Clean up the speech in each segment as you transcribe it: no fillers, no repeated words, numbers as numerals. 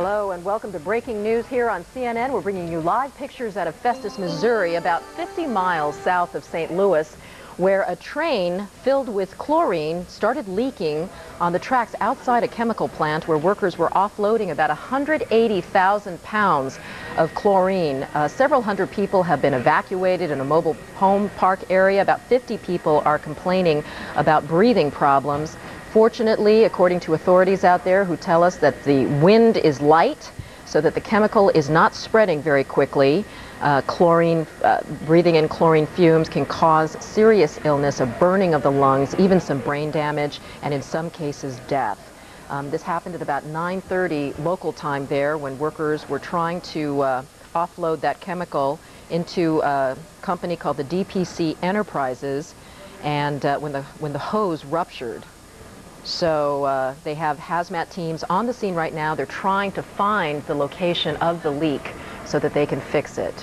Hello and welcome to Breaking News here on CNN. We're bringing you live pictures out of Festus, Missouri, about 50 miles south of St. Louis, where a train filled with chlorine started leaking on the tracks outside a chemical plant where workers were offloading about 180,000 pounds of chlorine. Several hundred people have been evacuated in a mobile home park area. About 50 people are complaining about breathing problems. Fortunately, according to authorities out there who tell us that the wind is light so that the chemical is not spreading very quickly. Breathing in chlorine fumes can cause serious illness, a burning of the lungs, even some brain damage, and in some cases death. This happened at about 9:30 local time there when workers were trying to offload that chemical into a company called the DPC Enterprises, and when the hose ruptured. So they have hazmat teams on the scene right now. They're trying to find the location of the leak so that they can fix it.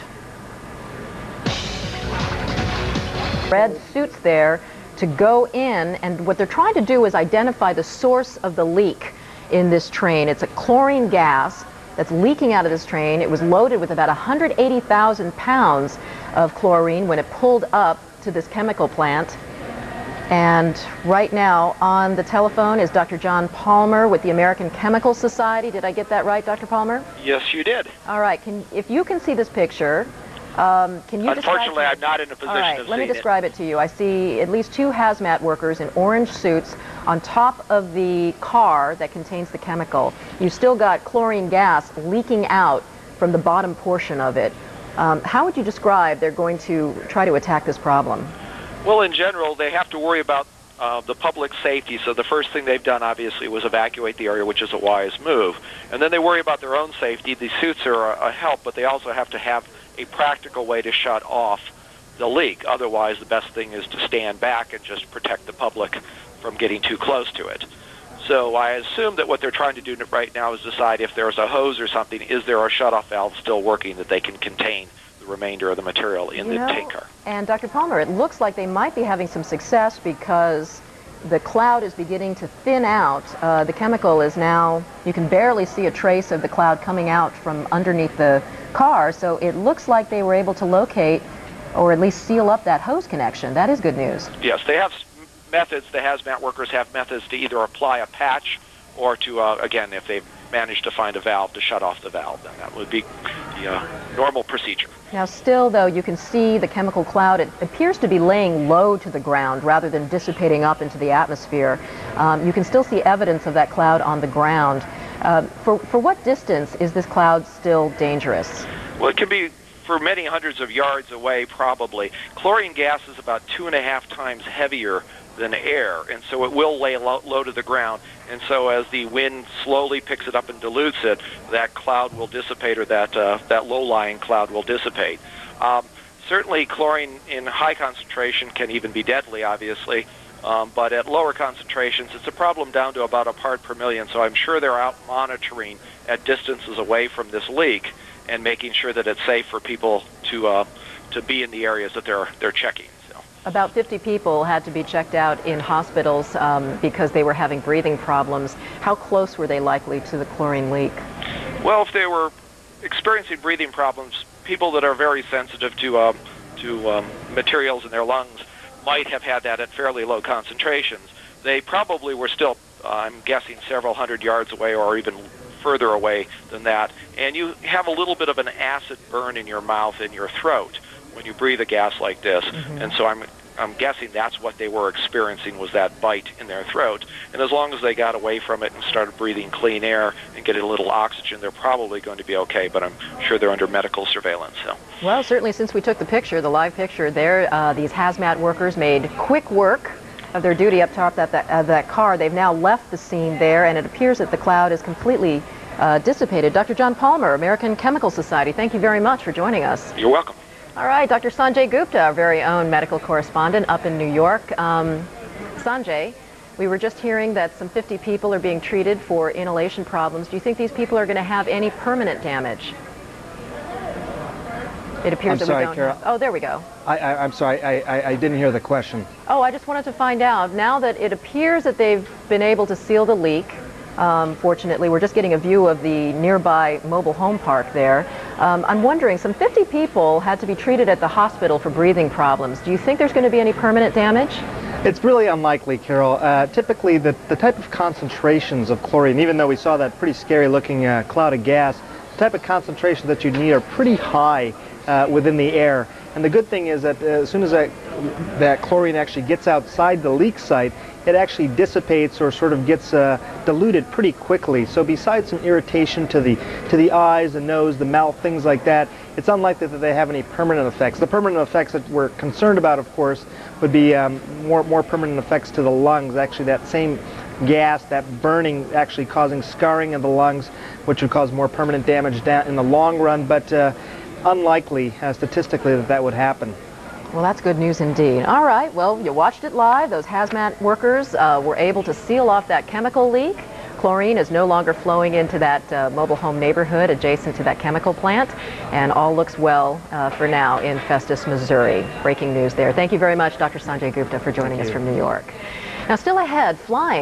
Red suits there to go in, and what they're trying to do is identify the source of the leak in this train. It's a chlorine gas that's leaking out of this train. It was loaded with about 180,000 pounds of chlorine when it pulled up to this chemical plant. And right now on the telephone is Dr. John Palmer with the American Chemical Society. Did I get that right, Dr. Palmer? Yes, you did. All right. If you can see this picture, can you Unfortunately, I'm not in a position of seeing it. Let me describe it to you. I see at least two hazmat workers in orange suits on top of the car that contains the chemical. You've still got chlorine gas leaking out from the bottom portion of it. How would you describe they're going to try to attack this problem? Well, in general, they have to worry about the public safety. So the first thing they've done, obviously, was evacuate the area, which is a wise move. And then they worry about their own safety. The suits are a help, but they also have to have a practical way to shut off the leak. Otherwise, the best thing is to stand back and just protect the public from getting too close to it. So I assume that what they're trying to do right now is decide if there's a hose or something, is there a shutoff valve still working that they can contain the remainder of the material in the tanker. And Dr. Palmer, it looks like they might be having some success because the cloud is beginning to thin out. The chemical is now, you can barely see a trace of the cloud coming out from underneath the car, so it looks like they were able to locate or at least seal up that hose connection. That is good news. Yes, they have methods, the hazmat workers have methods to either apply a patch or to, again, if they've managed to find a valve, to shut off the valve. Then that would be the normal procedure. Now still, though, you can see the chemical cloud. It appears to be laying low to the ground rather than dissipating up into the atmosphere. You can still see evidence of that cloud on the ground. For what distance is this cloud still dangerous? Well, it can be for many hundreds of yards away, probably. Chlorine gas is about 2.5 times heavier than air, and so it will lay low to the ground. And so as the wind slowly picks it up and dilutes it, that cloud will dissipate, or that low-lying cloud will dissipate. Certainly chlorine in high concentration can even be deadly, obviously, but at lower concentrations it's a problem down to about a part per million. So I'm sure they're out monitoring at distances away from this leak and making sure that it's safe for people to be in the areas that they're checking. About 50 people had to be checked out in hospitals because they were having breathing problems. How close were they likely to the chlorine leak? Well, if they were experiencing breathing problems, people that are very sensitive to materials in their lungs might have had that at fairly low concentrations. They probably were still, I'm guessing, several hundred yards away or even further away than that. And you have a little bit of an acid burn in your mouth and your throat when you breathe a gas like this. Mm-hmm. And so I'm guessing that's what they were experiencing, was that bite in their throat. And as long as they got away from it and started breathing clean air and getting a little oxygen, they're probably going to be okay, but I'm sure they're under medical surveillance. So. Well, certainly since we took the picture, the live picture there, these hazmat workers made quick work of their duty up top of that car. They've now left the scene there, and it appears that the cloud is completely dissipated. Dr. John Palmer, American Chemical Society, thank you very much for joining us. You're welcome. All right, Dr. Sanjay Gupta, our very own medical correspondent up in New York. Sanjay, we were just hearing that some 50 people are being treated for inhalation problems. Do you think these people are going to have any permanent damage? It appears that we don't. Carol. Oh, there we go. I'm sorry, I didn't hear the question. Oh, I just wanted to find out, now that it appears that they've been able to seal the leak, Fortunately, we're just getting a view of the nearby mobile home park there. I'm wondering, some 50 people had to be treated at the hospital for breathing problems. Do you think there's going to be any permanent damage? It's really unlikely, Carol. Typically, the type of concentrations of chlorine, even though we saw that pretty scary-looking cloud of gas, the type of concentrations that you need are pretty high within the air. And the good thing is that as soon as that chlorine actually gets outside the leak site, it actually dissipates or sort of gets diluted pretty quickly. So besides some irritation to the eyes, the nose, the mouth, things like that, it's unlikely that they have any permanent effects. The permanent effects that we're concerned about, of course, would be more permanent effects to the lungs. Actually, that same gas, that burning, actually causing scarring of the lungs, which would cause more permanent damage down in the long run, but unlikely statistically that would happen. Well, that's good news indeed. All right, well, you watched it live. Those hazmat workers were able to seal off that chemical leak. Chlorine is no longer flowing into that mobile home neighborhood adjacent to that chemical plant, and all looks well for now in Festus, Missouri. Breaking news there. Thank you very much, Dr. Sanjay Gupta, for joining us from New York. Now, still ahead, flying.